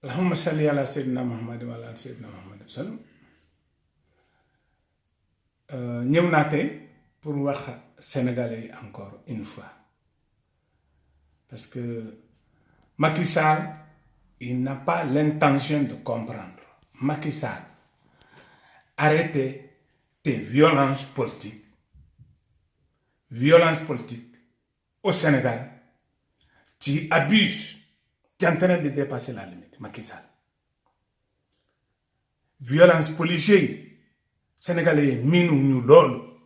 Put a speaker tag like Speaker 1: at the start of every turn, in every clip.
Speaker 1: Allahumma salli ala Sayyidina Muhammad wa ala Sayyidina Muhammad sallam. ñëw naa tey pour wax sénégalais encore une fois parce que Macky Sall il n'a pas l'intention de comprendre. Macky Sall, arrêtez tes violences politiques au Sénégal. Tu abuses, tu es en train de dépasser la limite, Macky Sall. Violence policière, Sénégalais, minou nous lolo.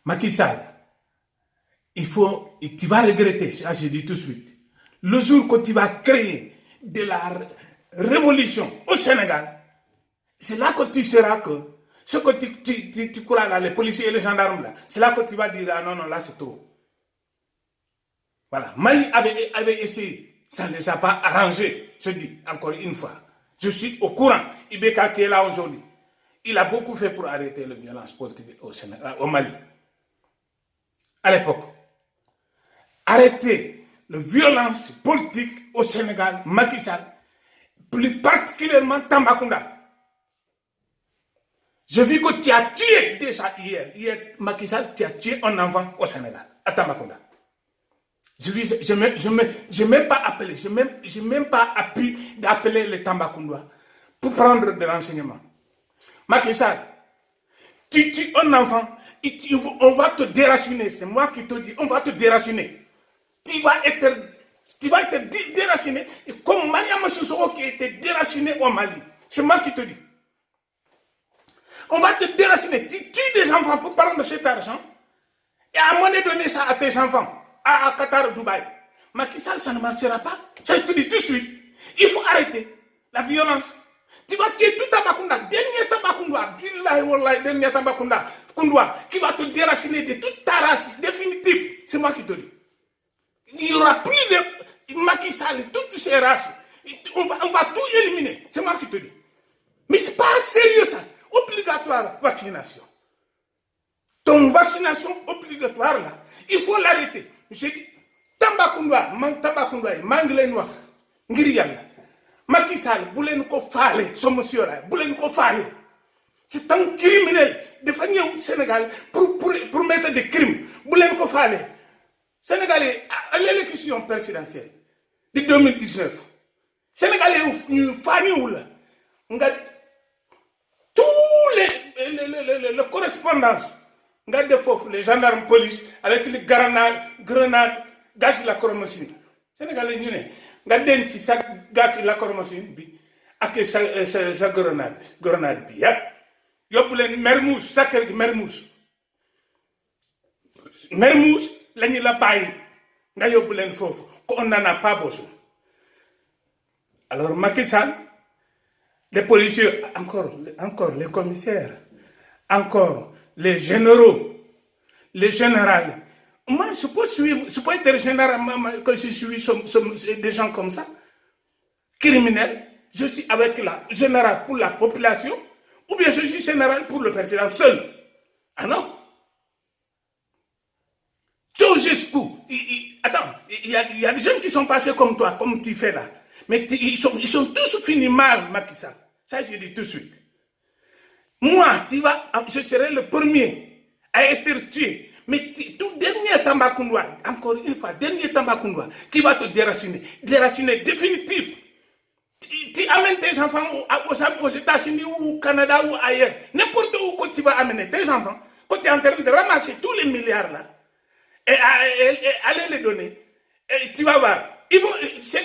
Speaker 1: Macky Sall, tu vas regretter, ça je dis tout de suite. Le jour que tu vas créer de la révolution au Sénégal, c'est là que tu sauras que ce que tu crois là, les policiers et les gendarmes là, c'est là que tu vas dire, ah non, là c'est trop. Voilà, Mali avait essayé, ça ne les a pas arrangés, je dis encore une fois. Je suis au courant, Ibeka qui est là aujourd'hui, il a beaucoup fait pour arrêter la violence politique au Mali. À l'époque, arrêter la violence politique au Sénégal, Macky Sall, plus particulièrement Tambacounda. Je vis que tu as tué déjà hier Macky Sall, tu as tué un enfant au Sénégal, à Tambacounda. Je n'ai même pas appelé, je n'ai même pas appris d'appeler les Tambacoundois pour prendre des renseignements. Macky Sall, tu tues un enfant, on va te déraciner, c'est moi qui te dis, on va te déraciner. Tu vas être déraciné, et comme Mariam Sissoko qui a été déraciné au Mali, c'est moi qui te dis. On va te déraciner, tu tues des enfants pour prendre cet argent, et à un moment donné ça à tes enfants. À Qatar, Dubaï. Macky Sall, ça ne marchera pas. Ça, je te dis tout de suite. Il faut arrêter la violence. Tu vas tuer tout Tambacounda, dernier Tambacounda, dernier Tambacounda, qui va te déraciner de toute ta race définitive. C'est moi qui te dis. Il n'y aura plus de Macky Sall, toutes ces races. On va tout éliminer. C'est moi qui te dis. Mais c'est pas sérieux ça. Obligatoire vaccination. Ton vaccination obligatoire là, il faut l'arrêter. Je dis, Tambacounda, Manglé Noir, Ngirial, Macky Sall, Boulen ko Fale, ce monsieur-là, Boulen ko Fale. C'est un criminel de venir au Sénégal pour mettre des crimes. Boulen ko Fale. Sénégalais, à l'élection présidentielle de 2019, Sénégalais, tous les correspondances, les gendarmes police avec les grenades, gaz lacrymogène. Sénégalais, nous avons dit ça, gaz lacrymogène, avec sa grenade. Il y a Mermoz, sacré Mermoz. Mermoz, la baille. On n'en a pas besoin. Alors, Macky Sall, les policiers, encore les commissaires, encore les généraux, les généraux. Moi, je peux être général quand je suis des gens comme ça, criminels. Je suis avec la général pour la population, ou bien je suis général pour le président seul. Ah non. Attends, il y a des gens qui sont passés comme toi, comme tu fais là. Mais ils sont tous finis mal, Macky Sall. Ça, je dis tout de suite. Moi, je serai le premier à être tué. Mais tout dernier Tambacounda, encore une fois, dernier Tambacounda, qui va te déraciner définitif. Tu amènes tes enfants aux États-Unis ou au Canada ou ailleurs. N'importe où que tu vas amener tes enfants, quand tu es en train de ramasser tous les milliards là, et aller les donner, et tu vas voir. C'est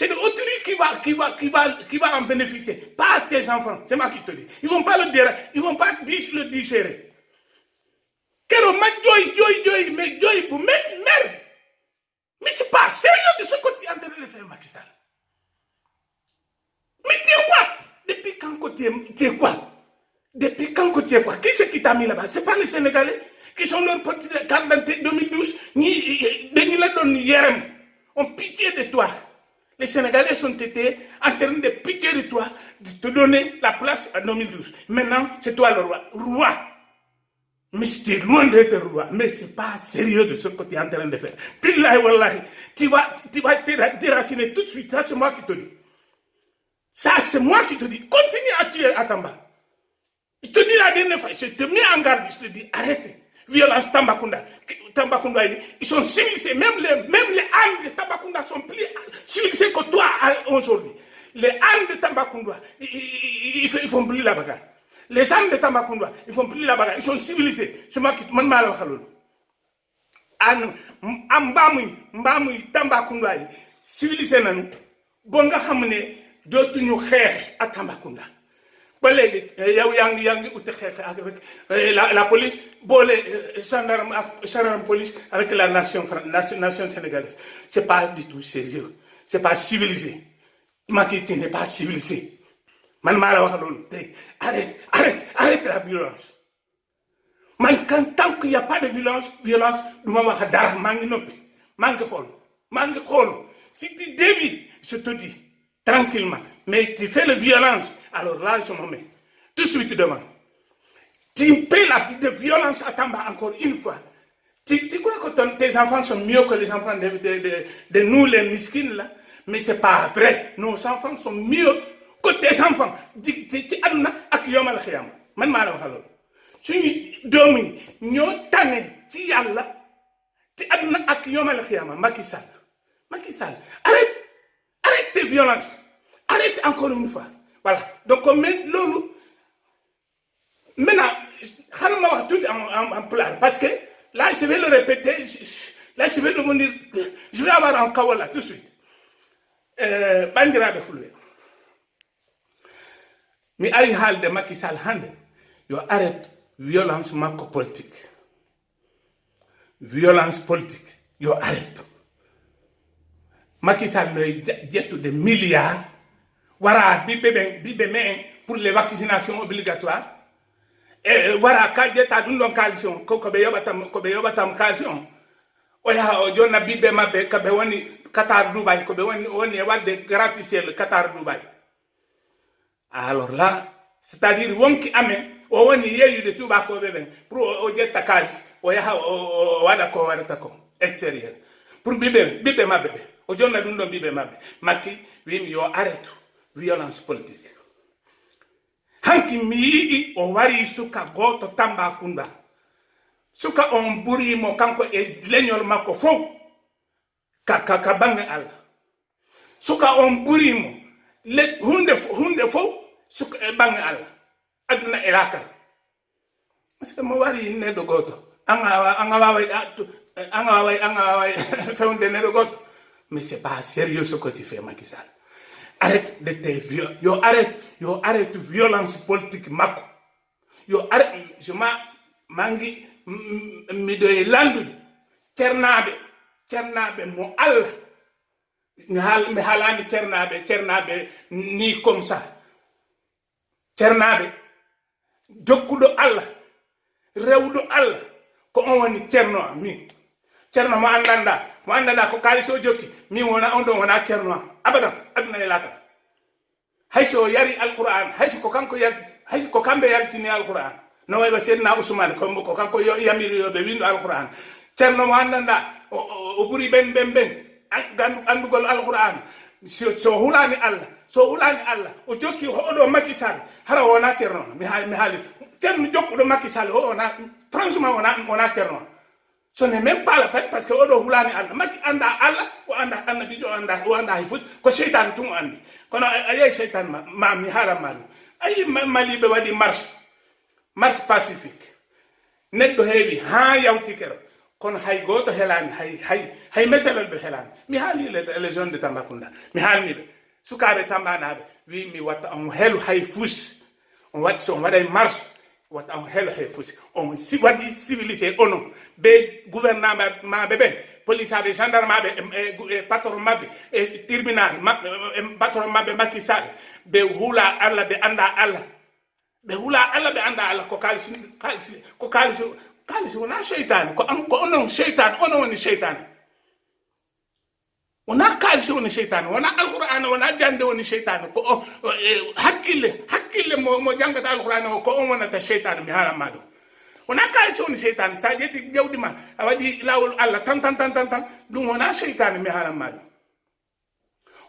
Speaker 1: de autrui qui va en bénéficier, pas tes enfants, c'est moi qui te dis. Ils vont pas le digérer. Mais c'est pas sérieux de ce que tu es en train de faire, Macky Sall. Mais tu es quoi? Depuis quand tu es quoi? Depuis quand tu es quoi? Qui c'est qui t'a mis là-bas? C'est pas les Sénégalais qui sont leurs petits carte d'identité 2012, ont pitié de toi. Les Sénégalais sont été en train de pitié de toi, de te donner la place en 2012. Maintenant, c'est toi le roi. Mais c'était loin d'être roi. Mais c'est pas sérieux de ce que tu es en train de faire. Billahi wallahi, tu vas te déraciner tout de suite. Ça, c'est moi qui te dis. Ça, c'est moi qui te dis. Continue à tuer Atamba. Je te dis la dernière fois, je te mets en garde, je te dis, arrêtez. Violence Tambacounda. Tambacounda, ils sont civilisés. Même les ânes de Tambacounda sont plus civilisés que toi aujourd'hui. Les ânes de Tambacounda, ils font plus la bagarre. Les ânes de Tambacounda, ils font plus la bagarre. Ils sont civilisés. C'est moi qui te demande mal à Mbamui, Tambacounda, civilisés, bonga hamne, dootuñu xeex à Tambacounda. Ba léegi yow yaa ngi uti xeex avec la police boole gendarme police avec la nation sénégalaise. C'est pas du tout sérieux. C'est pas civilisé. Macky n'est pas civilisé. Man maa la wax loolu tey arrête la violence. Man tant qu'il y a pas de violence du ma wax dara maa ngi noppi maa ngi xool si tu dévis je te dis tranquillement mais tu fais la violence. Alors là, je m'en mets tout de suite devant. Tu paies la de violence à Tamba encore une fois. Tu crois que tes enfants sont mieux que les enfants de nous, les miskines là? Mais c'est pas vrai. Nos enfants sont mieux que tes enfants. Tu aduna ak yomal khiyam. Man ma la waxal. Suñu doomi ñoo tané ci yalla ti aduna ak yomal khiyam. Macky Sall. Arrête tes violences. Arrête encore une fois. Voilà. Donc, maintenant, je vais tout en plan. Parce que là, je vais le répéter. Là, je vais devenir. Je vais avoir un kawa là, tout de suite. Bandira de Foulé. Mais à l'hal de Macky Sall, arrête violence politique. Violence politique. Arrête. Macky Sall jette des milliards. Voilà, bibé pour les vaccinations obligatoires. Et voilà, quand il y a une coalition, kobe yobatam coalition. Oya, ojona bibé mabe, kabe wani Qatar Dubaï, kobe wani wade gratis le Qatar Dubaï. Alors là, c'est-à-dire, wonki ame, wani yeyu de tuba kobe ben, pour ojeta kalis, oya, wada ko wada ko, extérieur. Pour bibé mabe, ojona dundo bibé mabe. Maki, oui, yo arrête. Violence politique. Hanki mii o wari suka goto Tambacounda. Suka on buri mo kanko e leñol mako fo ka bange alla. Suka on buri mo le hunde fo suka e bange alla. Aduna e lakar. Parce que mo wari ne do goto. Anga wawai feunde ne do goto. Mais c'est pas sérieux ce que tu fais, Macky Sall. Arrête de tes violences. Arrête violence politique mako. Arrête, je mangi midoye landu. Cernabe mo Allah. Mi halani cernabe ni comme ça. Cernabe jokkudo Allah. Rewdo Allah ko on woni cerno mi. Cerno mo andanda ko kaliso jokki mi wona on do wona cerno abadan aduna ilaka hayso yari alquran hayso ko kanko yalti hayso ko kambe yalti ni alquran no way ba sedna usman ko kanko yamiri yo be windo alquran cerno mo andanda o buri ben andugol alquran so hulani Allah o jokki ho do Macky Sall hara wona cerno mi hali cerno jokku do Macky Sall ho wona franchement wona cerno. Ce n'est même pas la peine parce que odo hulani Allah maki anda Allah o anda annabi jo anda hifut ko shaytan tum andi kono ay shaytan ma mi hala malu ay mali be wadi marche pacifique neddo heewi ha yawti kero kono hay goto helani hay meselal be helani mi hali les jeunes de Tambacounda mi hali be sukabe tambanabe wi mi wata on helu hay fus on wadi so waday marche what on hell fusi on si wadi civilisé ono be gouvernement be police be gendarme be patron mabbe e tribunal patron mabbe Macky Sall be hula Allah be anda Allah ko kalisi wona shaytan ko onon shaytan ono woni shaytan wona kalisi woni shaytan wona alquran wona jande woni shaytan ko hakkille mo jangata alquran ko on wona ta shaytan mi hala mado on a caché on shaitan ça jeti jawdi ma awadi lawol Allah tan dum on a shaitan mi halam madu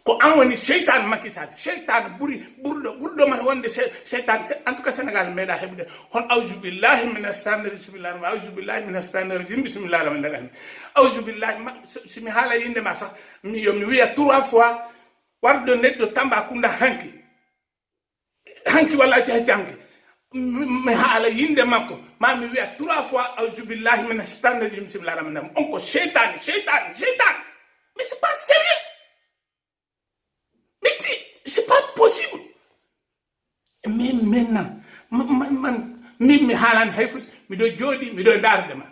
Speaker 1: ko an woni shaitan makisat shaitan burdo ma wonde shaitan en tout cas Sénégal meda hebde hon auzu billahi minas tanir bismillah auzu billahi minas tanir bismillah rahmanir rahim auzu billahi simi hala yinde ma sax mi yomi wiya 3 fois wardo neddo Tambacounda hanki wala ci hanki mi hala yinde makko ma mi wiya 3 fois auzu billahi minas tanir bismillah rahmanir rahim on ko shaitan mais c'est pas sérieux. Mais c'est pas possible. Mais maintenant, mi halan hayfus mi do jodi mi do darde ma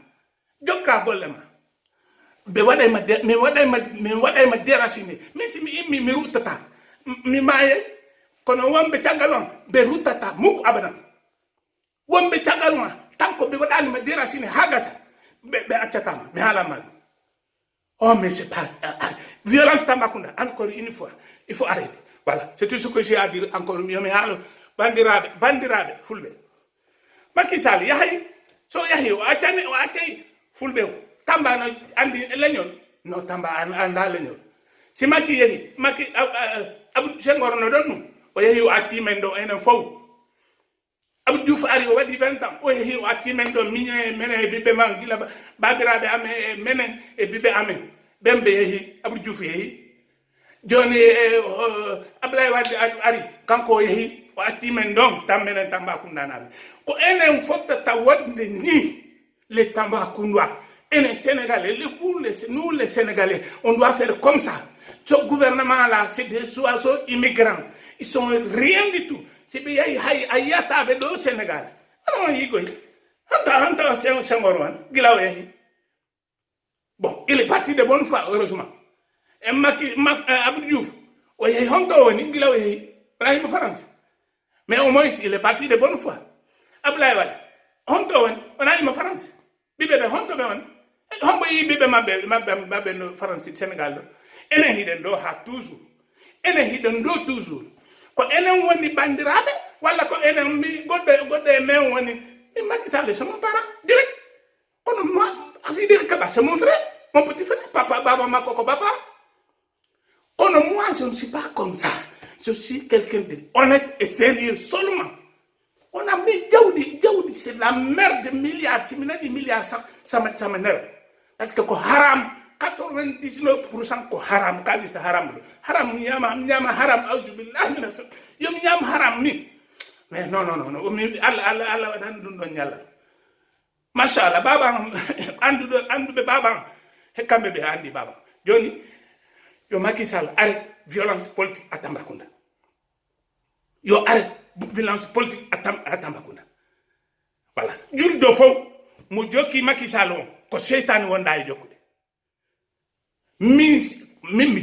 Speaker 1: jokka golle ma be waday ma déraciner mais si mi rutata mi maye kono wombe tagalon be rutata muk abadan wombe tagalon tanko be wadani ma déraciner hagasa be achatama mi hala ma. Oh, mais c'est pas... violence Tambacounda, encore une fois. Il faut arrêter. Voilà, c'est tout ce que j'ai à dire. Encore mieux, mais alors, bandirabe, fulbe. Macky Sall, yahay, so yahay, achane, fulbe. Tamba no andi lenyon. No, Tamba anda lenyon. Si Macky yahay, Macky, Abdou Senghor no donnu. O yahay, ati mendo enen fou. Abdou Diouf ari o wadi 20 ans o yehi o atti men do miñe mene bibe man gila babirabe ame mene e bibe ame bembe yehi Abdou Diouf yehi joni Ablaye Wade ari kanko yehi o atti men don tammenen Tambacounda nabe ko enen fottata wadde ni les Tambacoundois et les Sénégalais nous les Sénégalais on doit faire comme ça. Ce gouvernement là c'est des oiseaux immigrants, ils sont rien du tout. C'est bien ayata avec le Sénégal. Alors, bon, il est parti de bonne foi, heureusement. Et Abdou Diouf, mais au moins, il est parti de bonne foi. Abdoulaye Wade, on a une France. Bibe, on bibe ma France Sénégal. Enen hiden do ha toujours. Enen hiden do toujours. Ko enen woni bandirabe wala ko enen mi godde men woni mi Macky Sall c'est mon parent direct. Kono moi Asidir Kaba c'est mon frère, mon petit frère, papa baba makoko papa. Kono moi je ne suis pas comme ça. Je suis quelqu'un de honnête et sérieux seulement. On a mis Djaoudi, c'est la merde de milliards, si milliards ça m'énerve. Parce que haram 99% ko haram kalis haram nyama haram auzu billahi minas yom nyam haram mi mais non Allah dan dun don nyalla mashallah baba andu be baba he kambe be andi baba joni yo Macky Sall arrête violence politique à Tambacounda yo arrête violence politique à Tambacounda voilà jul do fo mu jokki Macky Sall ko seytane wonda e jokkude mi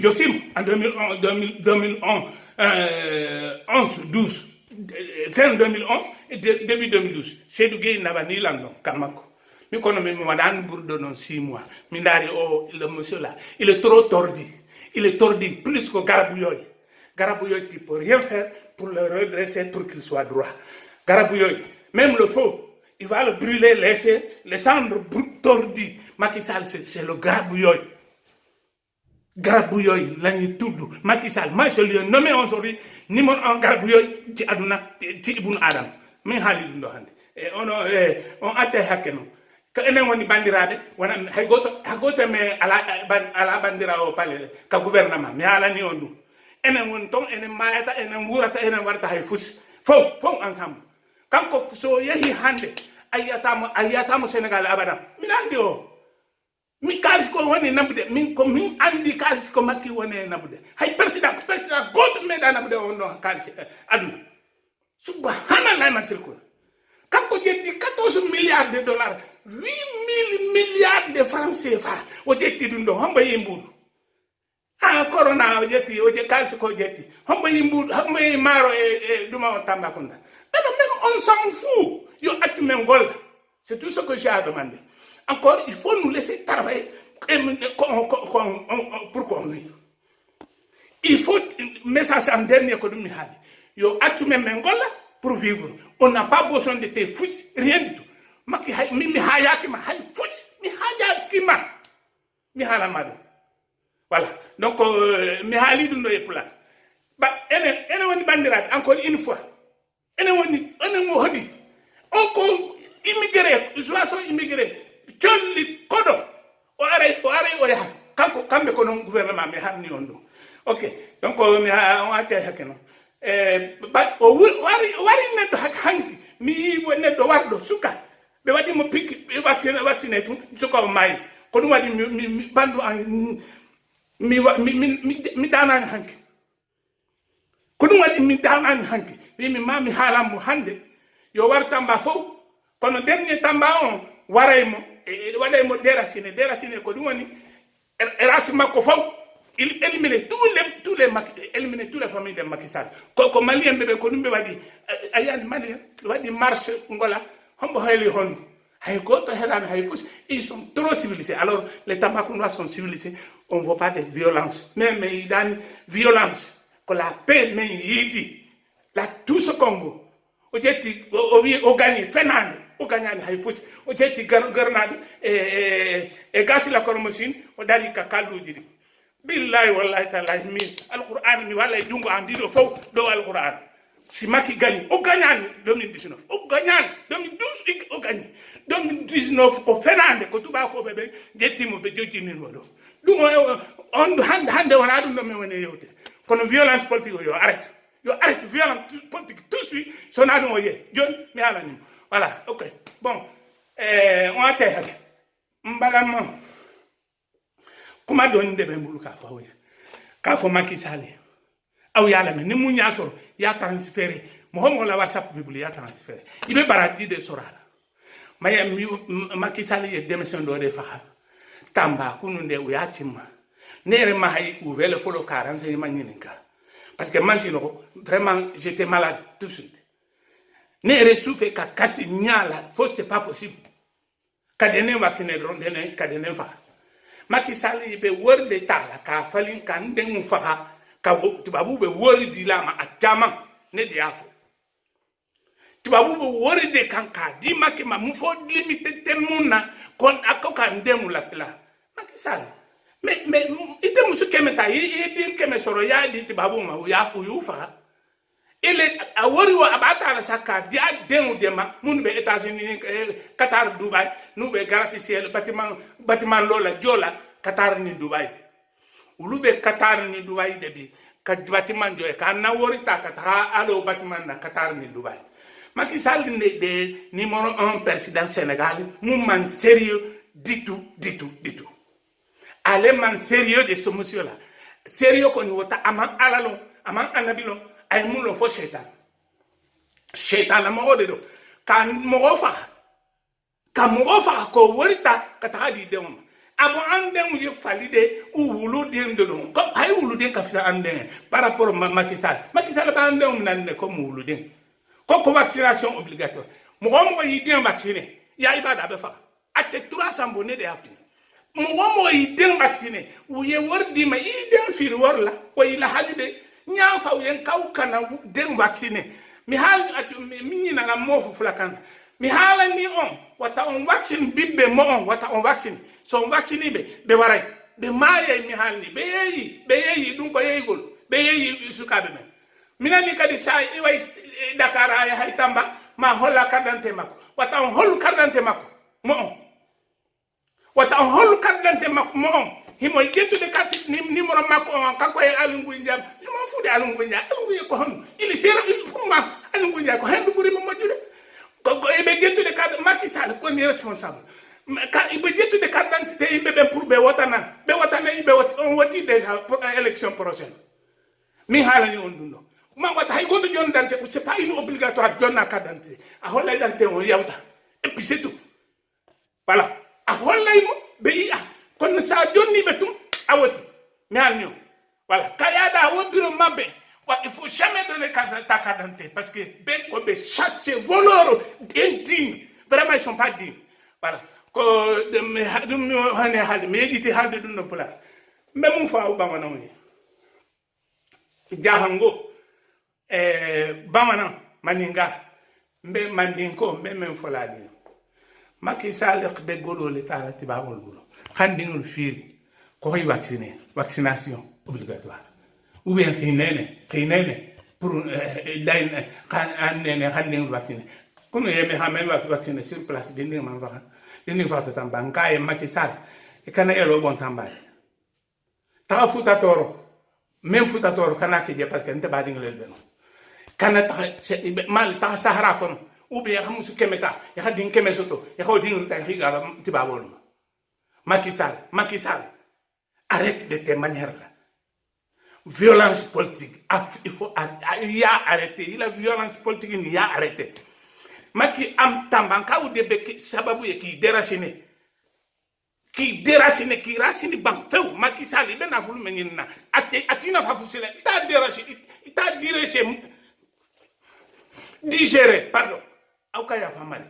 Speaker 1: jotim en 2011, 12, fin 2011 et début 2012. C'est du gay n'avani landon kamako. Mi kono mi wadan bourdo non 6 mois. Mi ndari le monsieur là, il est trop tordu. Il est tordu plus que Garabouyoy. Garabouyoy qui peut rien faire pour le redresser pour qu'il soit droit. Garabouyoy, même le faux, il va le brûler, laisser les cendres tordues. Macky Sall c'est le Garabouyoy. Garabouyoy lañu tuddu Macky Sall ma je lui ai nommé aujourd'hui numéro 1 Garabouyoy ci aduna ci ibnu adam mi halidu ndo hande e on acca hakkeno ko enen woni bandirabe wona hay goto me ala bandira o palele ka gouvernement mi halani on dum enen won ton enen mayata enen wurata enen warta hay fus fo ensemble kanko so yehi hande ayatamo Sénégal abada mi nandi o mi kalis ko woni nabude min andi kalis ko Macky woni nabude hay président goto meda nabude on do kalis aduna subhanallah ma sirko kanko jetti 14 milliards de dollars 8 000 milliards de francs CFA o jetti dum do homba yimbudu corona o jetti kalis ko jetti homba yimbudu homba maro e duma on Tambacounda même on s'en fout yo atti men golla c'est tout ce que j'ai à demander. Encore, il faut nous laisser travailler pour qu'on vive. Il faut, mais ça c'est en dernier économie. Yo atume mengola pour vivre. On n'a pas besoin de tes fous, rien du tout. maki hay mi hayaki ma hay fuch mi hajaki ma mi hala madu voilà donc mi hali dum do yepula ba ene woni bandiraɓe encore une fois ene mo hodi on ko immigré so immigré colli kodo o are o yaha kamɓe ko non gouvernement mi hamni on ɗum ok donc mi on acca hakke noon ba o wari neɗɗo hak hanki mi yi neɗɗo warɗo suka ɓe waɗimo pikki ɓe vacciné tun suka o maayi ko ɗum waɗi mi ɓanndu an mi danani hanki ko ɗum waɗi mi danani hanki wimi ma mi haalanmo hannde yo war Tamba fof kono dernier Tamba on waraymo waɗaymo déraciné ko ɗum woni race makko fof il élimine tous les familles de Macky Sall ko malien ɓe ko ɗum ɓe waɗi a yiyani malien waɗi marche ngola hombo hayli hondu hay goto heɗani hay fof ils sont trop civilisés alors les Tambacoundois sont civilisés on ne veut pas de violence mais yiɗani violence ko la paix men yiiɗi la tout ce Congo o ƴetti o wi o gagni fenade o gagnani hay fof o ƴetti garnaɗo e gasila kormosine o dari ka kalluji ɗi billahi wallahi tallahi min alquran mi walla e jungo an ndiɗo fof ɗo alquran si Macky gagne o gagnani 2019 o gagnani 2012 o gagni 2019 ko fenande ko tubakoɓe ɓe jettimo ɓe jojjininmo ɗo ɗum on hande wona ɗum ɗo min woni yewtere kono violence politique o yo arrête violence politique tout de suite sona ɗum o yeehi joni mi halanimo voilà ok bon on accay hake mbaɗanmo kuma doni nde ɓe mbulu ka fawoya ka fo Macky Sall aw yala men ni munya soro ya transféré mo homo la whatsapp bibli ya transféré ibe baradi de sorala maya Macky Sall ye démission do de faxa Tamba kunu nde o yatima nere ma hay ouvert folo 40 ma nyininka parce que man sino vraiment j'étais malade tout de suite nere souffre ka kasi nyala faut c'est pas possible kadene vacciné rondene kadene fa Macky Sall be worde tala ka falin kan den faxa ka tubabu be wori dilama atama ne de afo tubabu be wori de kanka di Macky ma mu fo limite temuna kon akoka ndemu la pla Macky Sall mais ite musu kemeta yi din keme soro ya di tubabu ma ya ku yufa ele a wori wa abata la saka dia denu dema mun be États-Unis Qatar Dubai nu be garanti ciel bâtiment lola jola Qatar ni Dubai ulube Qatar ni Dubai debi ka bâtiment joye ka na wori ta Qatar alo bâtiment na Qatar ni Dubai Macky Sall de numéro 1 président Sénégal mon man sérieux du tout allez man sérieux de ce monsieur là sérieux ko ni wota ama alalo ama anabilo ay mulo fo shaitan mo odedo kan mo fa ko worita kata di dem abo andem ye falide wulu den de don ko ay wulu den ka fisa andem par rapport Macky Sall ba andem nan ko wulu den ko vaccination obligatoire mo yi den vacciné ya ibada be fa ate 300 bonne de afi mo yi den vacciné wu ye wordi ma yi den fir worla ko ila hajude nya fa yen kaw kana den vacciné mi hal atu mi na mo fu flakan mi hala ni on wata on vaccine bibbe mo on wata on vaccine so on vaccine be waray be maye mi halni be yeyi dum ko yeyigol be yeyi sukabe men minani kadi sa iway Dakar ay hay Tamba ma holla carte makko wata on hol carte makko mo on wata on hol carte makko mo on himo gettu de carte numéro makko on kanko e Alungu Ndiam je m'en fous de Alungu Ndiam ko hon il sera pour moi Alungu Ndiam ko hendu buri mo majude ko e be gettu de carte Macky Sall ko ni responsable ka ibe gettu de carte d'identité imbe ben pour be wotana ibe on woti déjà pour élection prochaine mi halani on dundo ma wata hay goto jon dante c'est pas une obligatoire jonna carte d'identité a holla dante on yawta et puis c'est tout voilà a holla mo be a kon sa jonni betum awoti mi halni voilà kayada wo bureau mabbe il faut jamais donner ta carte d'identité parce que ben ko be chaque voleur indigne vraiment ils sont pas dignes voilà ko de me hane halde me yiti halde dum no pula même fois o bamana mo jahango bamana maninga mbe mandinko mbe men foladi Macky Sall be golo le tala tibabol bulo khandingul firi ko hay vaccination obligatoire ou bien kinene pour dain kanene khandingul vacciner kono yeme xamel vacciner sur place dinding man fa dinding fa tamba ngaye Macky Sall e kana elo bon tamba ta futa toro même futa toro kana ke je parce que nte ba dingel beno kana ta mal ta sahara kono ou bien xamusu kemeta ya xadin kemesoto ya xaw dingul tay xigala tibabol Macky Sall arrête de tes manières là violence politique il faut il y a arrêté la violence politique il y a arrêté Macky am tambanka ou de sababu ye ki déraciner ki racine bank few Macky Sall be na fulu menina atina fa fusila ta déraciner ta dirigé digérer pardon awkaya famali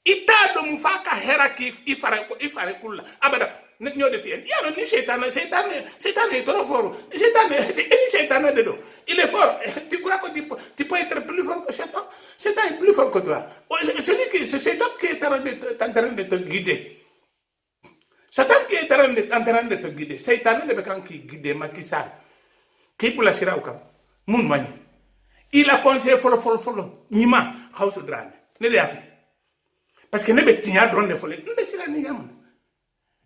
Speaker 1: ita do mufaka hera ki ifare kulla abada ne ñoo def yeen yalla ni seytane est trop fort seytane de do il est fort tu crois que tu peux être plus fort que Satan est plus fort que toi c'est Satan qui est en train de te guider Satan qui est en train de te guider seytane le bekan qui guider Macky Sall ki pula siraw kam mun mani il a conseillé folo nima khawsu drame ne de afi parce que ne be tinya drone de fole ne sira ni yam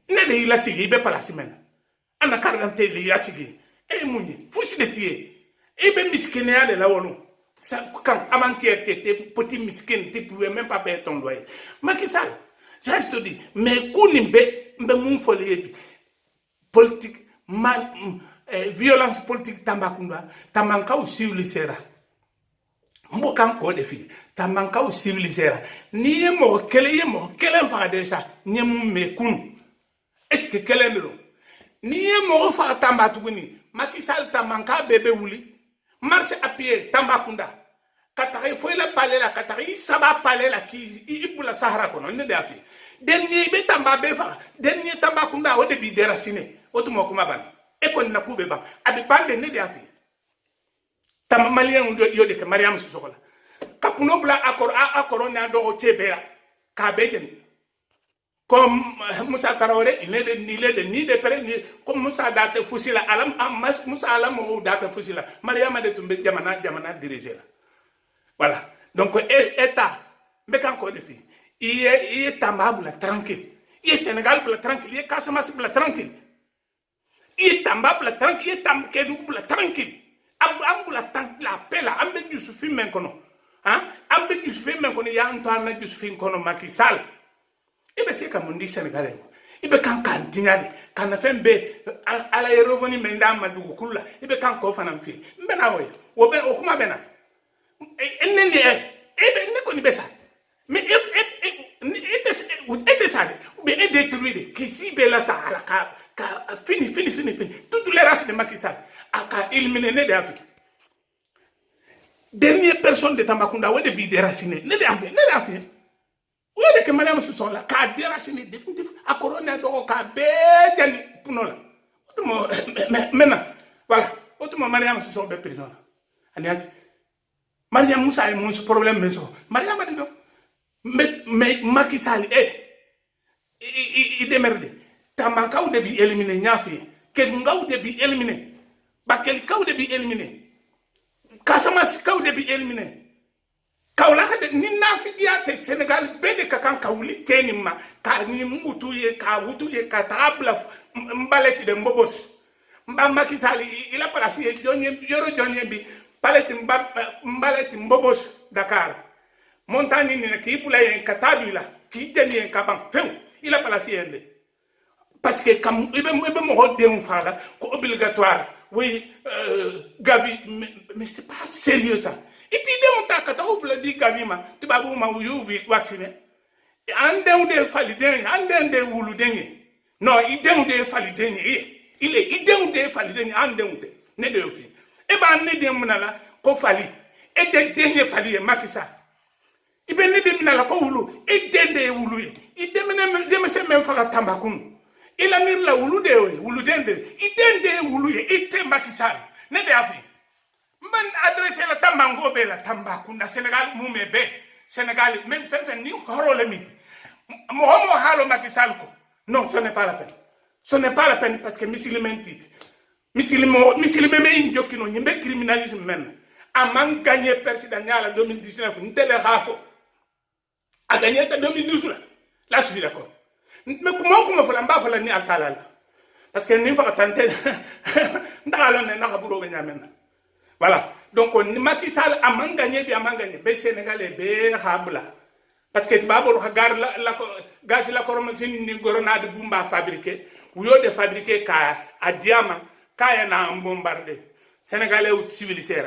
Speaker 1: ne de ila sigi be pala simena ana karante li yatigi e munyi fusi de tie e be miskene ale la wonu ça quand avant-hier t'étais petit miskin tu pouvais même pas payer ton loyer Macky Sall je te dis mais kunimbe mbe mun fole yebi politique violence politique tambakunda tamanka u civilisera mbokan ko de fi tamanka u civilisera ni yemo kele fa de ça nyem me kunu est-ce que kele ndo ni yemo fa tamba tuguni Macky Sall tamanka bebe wuli marche à pied tambakunda katari foi la parler la katari ça va parler la ki ibula sahara kono ne de afi dernier be tamba be fa dernier tambakunda o de bi déraciner otumo kuma ban e kon na kube ba abi bande ne de afi tam malien yo de ke Mariam Sosokola kapuno bla akoro na do tebera ka beden comme Moussa Traoré il est ni de pere ni comme Moussa date fusila alam Moussa alam ou date fusila Mariam de tumbe jamana diriger voilà donc état mais quand on fait il est tambable tranquille il est Sénégal bla tranquille il est Casamance bla tranquille il est tambable tranquille il est tamkedou bla tranquille ambula la pela ambe Youssoufi men kono ambe Youssoufi men kono ya Antoine Youssoufi kono Macky Sall ibe se ka mundi Sénégalais ibe kan tinyali kan fembe ala revenu menda madugu kulla ibe kan ko fanam fi mbena woy wo be o kuma bena enene ebe ne ko ni besa mais et ça ou bien détruire qui si bela ça ala ka fini toutes les races de Macky Sall aka éliminer ne d'Afrique dernière personne de Tambacounda ou de bi déraciner ne d'Afrique ou de que Mariam Sosokola là ka déraciner définitif à corona do ka béjani punola maintenant voilà autrement Mariam Sosokola be prison aliati Mariam Moussa est mon problème maison Mariam a dit non mais Macky Sall il démerde tamanka ou de bi éliminer ñafi kel ngaw de bi éliminer bakel kaw de bi éliminer Casamance kaw de bi éliminer kawla de ni nafi diate Sénégal bede kakan kawli kenima ka ni mutu ye ka tabla mbaleti de mbobos mba Macky Sall il a placé jonye bi mbaleti mbobos Dakar montagne ni ki pula yen katabila ki jeni en kaban few il a placé ende parce que comme ibe mo hodem fala ko obligatoire oui Gavi mais c'est pas sérieux ça et tu on ta kata ou le dit Gavi ma tu ba ma yuvi vacciner ande de faliden ande de wulu dengue non il de faliden il est idem de faliden ande ne de fi e ba ne de munala ko fali e de dengue fali Macky Sall ibe ne de munala ko wulu e de wulu e de se même fala tambakun il a mis la wulu de wulu dende idende wulu ite Macky Sall ne de afi man adresser la tambango be la Tambacounda Sénégal mumebe Sénégal même fait ni horo le mit Mohamed Halo Macky Sall ko. Non, ce n'est pas la peine. Ce n'est pas la peine parce que musulman titre. Musulman mais jokino ñimbe criminalisme men. A man gagné président en 2019, n'tele rafo. A gagné en 2012 là. Là je suis d'accord. Mais comment faut l'amba faut la ni alkalala. Parce que ni fa tenter ndala ne na kaburo be nyamen. Voilà. Donc Macky Sall a man gagné bien man gagné. Be Sénégalais be habla. Parce que tu vas voir la gaz la corromation ni grenade bomba fabriqué ou yo de fabriquer à diamant kaya na bombardé sénégalais ou civilisé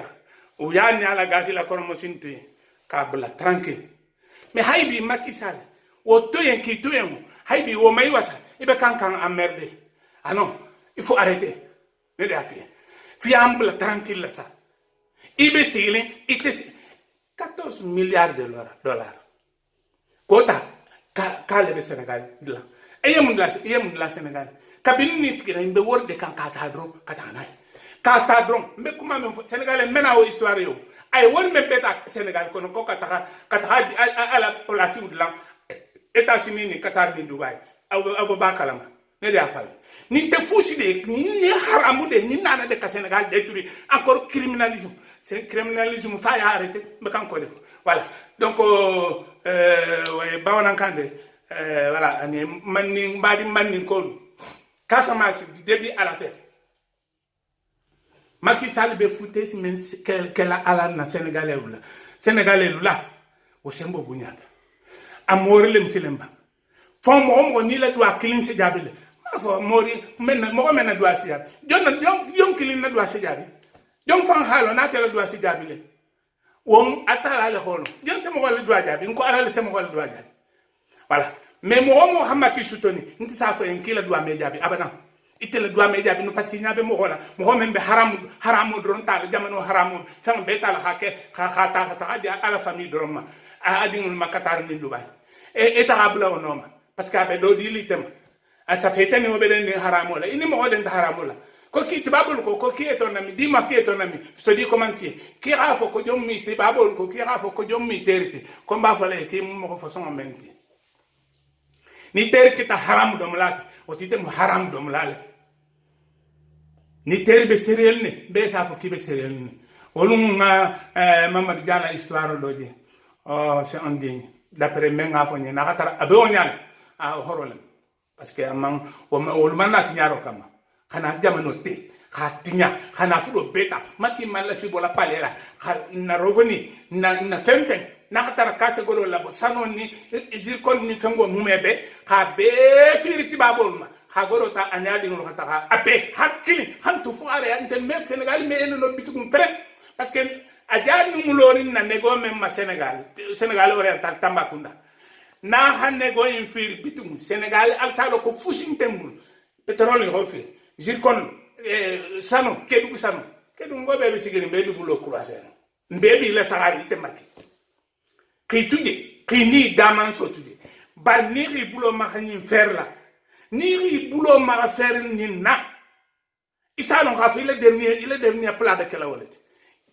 Speaker 1: ou ya ni ala gaz la corromation tu kabla tranquille mais haybi Macky Sall o to yen ki to yen haybi o may wasa ibe kan emmerdé ah non il faut arrêter ne d'afi fiable tranquille là ça ibe silin ite 14 milliards de dollars Kota kale be Sénégal la eyem la Sénégal kabini ni sikira mbe worde kan katadron katanay katadron mbe kuma me Sénégal mena o histoire yo ay wor me beta Sénégal kono ko kataka à la place de la États-Unis ni Qatar ni Dubai abo bakalama ne de afal ni te fusi de ni haramu de ni nana de ka Sénégal détruit encore criminalisme c'est criminalisme fa ya arrêter me kan ko def voilà donc Baonankande, voilà, Manning Kolu. Casamance, du début à la fin. Macky Sall be fouté si qu'elle a à la Sénégalais là. Sénégalais là, au Sembo Bunyata. Amore le Msilemba. Fon mo ni la doit clean se jabile. Ma fo mori men mo men doit se jabi. Jon clean na doit se jabi. Jon fan halo na tele doit se jabile. Wom atala le holo jen se mo wala doa jabi ko ala le se mo wala doa jabi voilà mais mo hamaki soutoni nti sa fa en kila doa me jabi abana itele doa me jabi no parce que nyabe mo hola mo men be haram dron tal jamano haram fam be tal hake ta adi ala famille droma adi ngul makatar ni dubai e tarabla onoma parce que abe do di litem asa fetani obeden ni haram la ini mo oden haram la ko ki tibabol ko ki etonami di ma ki etonami so di commentier ki rafo ko jommi tibabol ko ki rafo ko jommi teriti ko mba fale ki mo ko façon menti ni terki ta haram do mlati o ti dem haram do mlalati ni terbe seriel ne be sa fo ki be seriel ne wolunga Mamadou Diala histoire do je oh c'est indigne d'après menga fo ni na katara abe onyal a horolem parce que amang o manati nyaro kama kana jamano te khatinya kana fudo beta maki mala fi bola palela na rovoni na femfen na katara kase golo labo sanoni zirkon ni fengo mumebe ka be firiti babolma ha goro ta anyadi ngolo kataka ape hakili hantu fu are ante me Sénégal me eno bitukum tre parce que aja nu mulori na nego même ma Sénégal oriental Tambacounda na ha nego infir bitum Sénégal al salo ko fusin tembul pétrole ho fi zirkon sano kedu ngobe be sigiri be bulo croiser mbebi la sahari temaki ki tuje ki ni daman so tuje ba ni ri bulo ma khani fer la ni ri bulo ma fer ni na isano ka fi le dernier plat de kala walati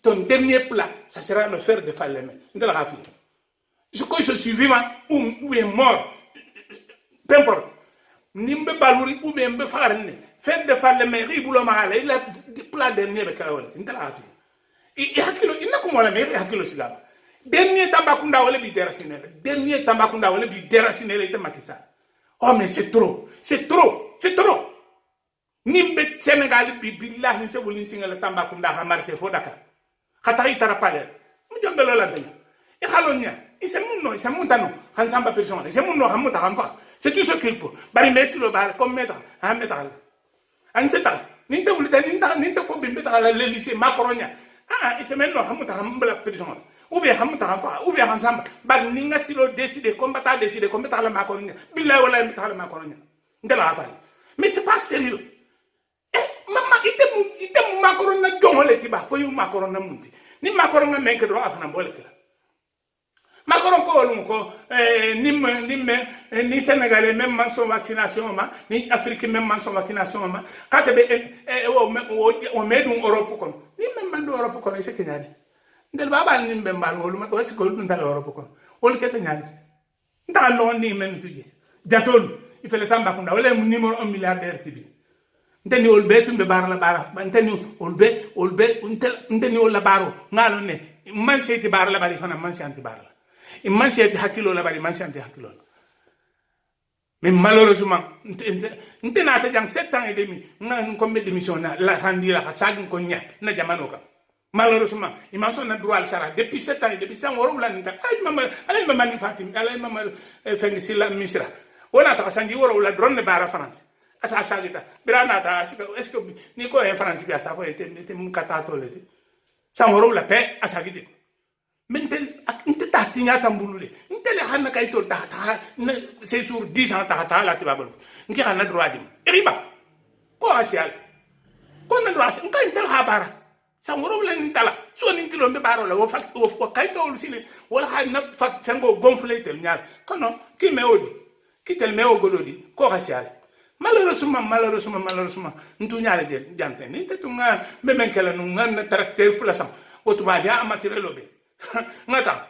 Speaker 1: ton dernier plat ça sera le fer de Falémé ndala ka fi je suis vivant ou est mort peu importe nimbe baluri ou bien be farne fait de Falémé ribulo magala il a plat dernier be kala wala ndala afi i hakilo inako mola me hakilo sigama dernier Tambacounda wala bi déraciné de Macky Sall oh mais c'est trop nimbe Sénégal bi billahi se bolin singala Tambacounda ha marché fo Dakar khata itara palel mu jombe lola dañu e halonya c'est mon tano han samba personne c'est mon no hamuta hanfa c'est tout ce qu'il peut bari messi lo bal comme mettre ha mettre an seta ninta wulita ninta ko bimbe ta le lycée macronia c'est maintenant hamuta hambla personne ou bien hamuta hanfa ou bien han samba bal ninga silo décider combattre la macronia billahi wala mettre la macronia ndala afali mais c'est pas sérieux mama ite mu macronia jongole tiba fo yu macronia munti ni macronia menke do afana bolekela Macron ko wolum ko ni Sénégalais même man son vaccination ma ni Afrique même man son vaccination ma kate be o medum Europe kon ni même man do Europe kon c'est kenyani ndel baba ni mbembal wolum ko c'est ko dum tal Europe kon wol kete nyani Dans l'on est même tué. Jatol, il fait le temps d'apprendre. On est numéro 1 milliardaire TV. Nteni olbe tumbe bar la bara. Nteni olbe, nteni ol la baro. Ngalo ne. Man seti bar la bari fana man senti bar la. Man seti hakilo la bari man senti hakilo. Mais malheureusement, ntena ta jang 7 ans et demi. Nga combien d'émissions la randi la tsag ko nya na jamano ka. Malheureusement, il m'a sonné droit al sara depuis 7 ans et depuis ça on roule nta. Alay mama ni Fatim, alay mama fengi sila misra. Wala ta sangi woro la drone bara France. Asa sagita. Birana ta est-ce que ni ko en France bi asa fo était mun kata to le. Ça on roule la paix asagite. Mentel inte ta tinya tambulule. Intele hanna kay to ta c'est sur 10 ans ta la tibabul. Nki hanna droit dim. Riba. Ko asial. Ko na droit nka intel habara. Sa woro la ntala so ni kilo be baro la wo fak wo kay to sile wala ha na fak tango gonfler tel nyal kono ki me odi ki tel me ogolodi ko rasial malheureusement ntu nyaale de jante ni te tunga be men kala nu ngan tracteur flasam otuma dia amatiré lobe ngata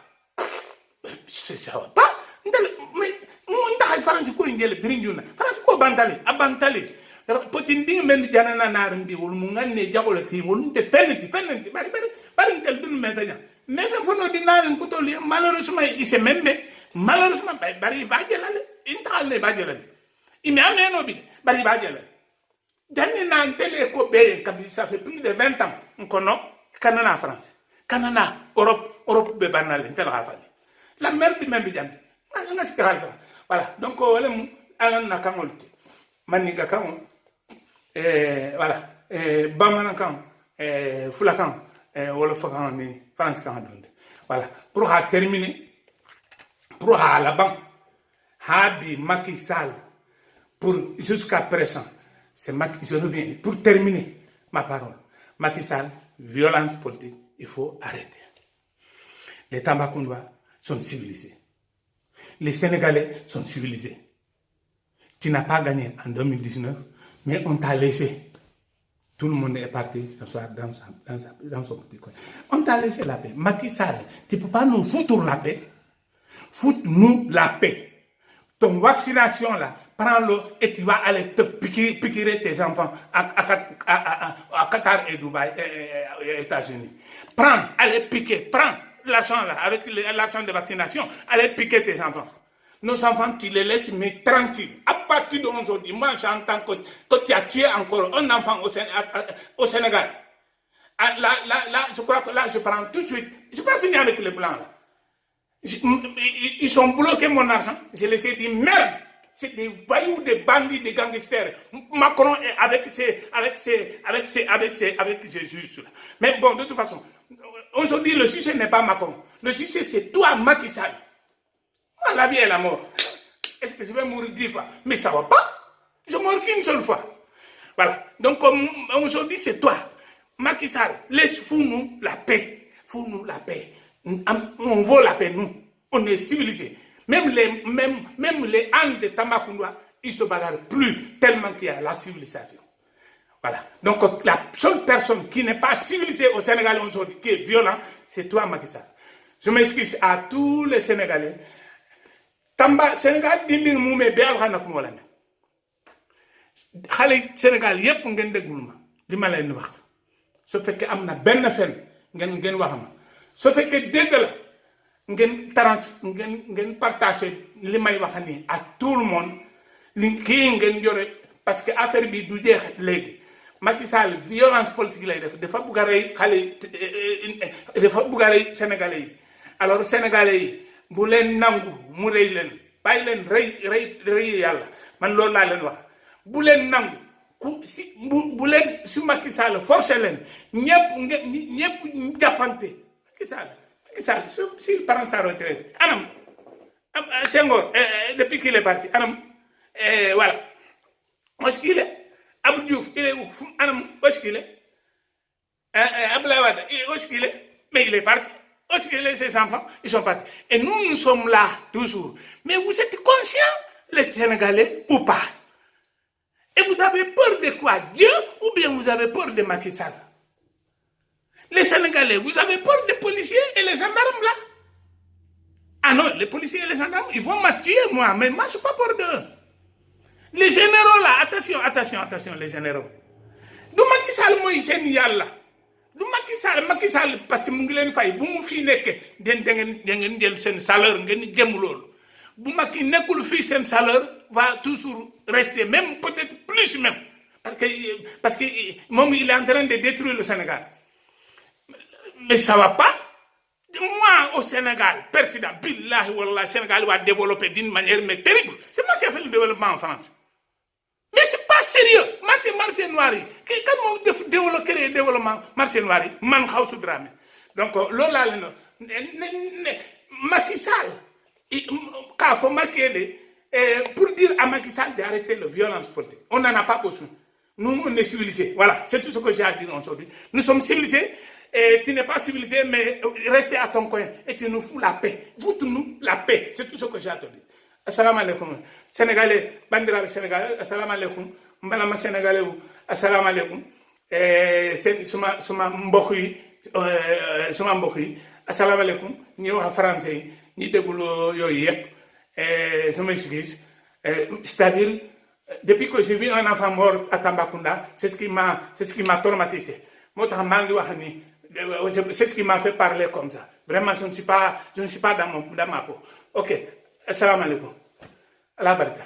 Speaker 1: c'est ça pas ndale mais nda France ko ngel birinjuna France ko bantale abantale potindi men janana narndi wol mu nganne jabolo ti wol te penenti bari tel dun metanya mais fa fono di narin ko toli malheureusement il se même malheureusement bari bajelale intale bajelale il a même obide bari bajelale dernier nan télé ko be kabi ça fait plus de 20 ans on connaît Canada France Canada Europe be banale tel rafali la merde même bidam nga sikal ça voilà donc wala mu alan na kangolti maniga kangol voilà bamanan fulakan wala fakan ni France kan donde voilà pour terminer pour la banque Habi Macky Sall pour jusqu'à présent c'est Macky je reviens pour terminer ma parole Macky Sall violence politique il faut arrêter les Tambacoundois sont civilisés les Sénégalais sont civilisés tu n'as pas gagné en 2019 mais on t'a laissé. Tout le monde est parti s'asseoir dans son petit coin. On t'a laissé la paix. Macky Sall, tu ne peux pas nous foutre la paix. Foutre-nous la paix. Ton vaccination là, prends-le et tu vas aller te piquer tes enfants à Qatar et Dubaï et États-Unis. Prends, allez piquer, prends l'argent là, avec l'argent de vaccination, allez piquer tes enfants. Nos enfants, tu les laisses mais tranquilles. À partir d'aujourd'hui, moi j'entends que tu as tué encore un enfant au Sénégal. Là, je crois que là, je prends tout de suite. Je ne vais pas finir avec les blancs là. Ils sont bloqués mon argent. Je les ai dit merde. C'est des voyous, des bandits, des gangsters. Macron est avec ces juges là. Mais bon, de toute façon, aujourd'hui le sujet n'est pas Macron. Le sujet c'est toi, Macky Sall. La vie et la mort. Est-ce que je vais mourir 10 fois? Mais ça ne va pas. Je meurs qu'une seule fois. Voilà. Donc aujourd'hui, c'est toi. Macky Sall, laisse-nous la paix. Fous-nous la paix. On vaut la paix, nous. On est civilisés. Même les ânes de Tambacounda, ils ne se bagarrent plus tellement qu'il y a la civilisation. Voilà. Donc la seule personne qui n'est pas civilisée au Sénégal aujourd'hui, qui est violent, c'est toi, Macky Sall. Je m'excuse à tous les Sénégalais. Tamba Sénégal dinding moumé be alxana ko wala xalé Sénégal yépp ngeen déggul ma li ma leen wax su fekkee am na benn fen ngeen wax ma su fekkee dégg la ngeen partager li may wax ni à tout le monde li kii ngeen jore parce que affaire bi du jeex léegi Macky Sall violence politique lay def dafa bugg a rey xale dafa bugg a rey Sénégalais yi alors Sénégalais yi bu leen nangu mu rëy leen bàyyi leen rëy yàlla man loolu laa leen wax bu leen nangu ku si bu leen su Macky Sall forcé leen ñëpp jàppante Macky Sall s'il prend sa retraite anam Senghor depuis qu'il est parti anam voilà où est-ce qu'il est Abdou Diouf il est où anam où est-ce qu'il est Abdoulaye Wade où est-ce qu'il est mais il est parti. Parce que ces enfants, ils sont partis. Et nous sommes là, toujours. Mais vous êtes conscients, les Sénégalais, ou pas? Et vous avez peur de quoi? Dieu, ou bien vous avez peur de Macky Sall? Les Sénégalais, vous avez peur des policiers et les gendarmes là? Ah non, les policiers et les gendarmes, ils vont me tuer, moi. Mais moi, je ne suis pas peur d'eux. Les généraux, là, attention, les généraux. Du Macky Sall mooy seen yàlla. Du Macky Sall parce que mu ngi leen fay bu mu fii nekkee da ngeen jël seen salaire ngeen jëm loolu. Bu Macky nekkul fii seen salaire va toujours rester, même peut-être plus même. Parce que moom il est en train de détruire le Sénégal. Mais ça ne va pas. Moi, au Sénégal, président, billahi wallah, le Sénégal va développer d'une manière mais terrible. C'est moi qui ai fait le développement en France. Mais c'est pas sérieux. Marché noir. Quand on développe le développement, marché noir, man Khawsu Dramé. Donc, là, Macky Sall, faut Macky pour dire à Macky Sall d'arrêter la violence politique. On n'en a pas besoin. Nous, on est civilisés. Voilà, c'est tout ce que j'ai à dire aujourd'hui. Nous sommes civilisés. Et tu n'es pas civilisé, mais restez à ton coin. Et tu nous fous la paix. Vous-nous la paix. C'est tout ce que j'ai à te dire. Assalamu alaikum. Sénégalais, bandira Sénégalais, assalamu alaikum. Mbalama Sénégalais, assalamu alaikum. C'est suma mbokk yi, assalamu alaikum. Ñi wax français, ñi déglu yooyu yépp. Suma excuse. C'est-à-dire, depuis que j'ai vu un enfant mort à Tambacounda, c'est ce qui m'a traumatisé. Moi, c'est ce qui m'a fait parler comme ça. Vraiment, je ne suis pas dans ma peau. Ok. Assalamu alaikum. Allah baraka.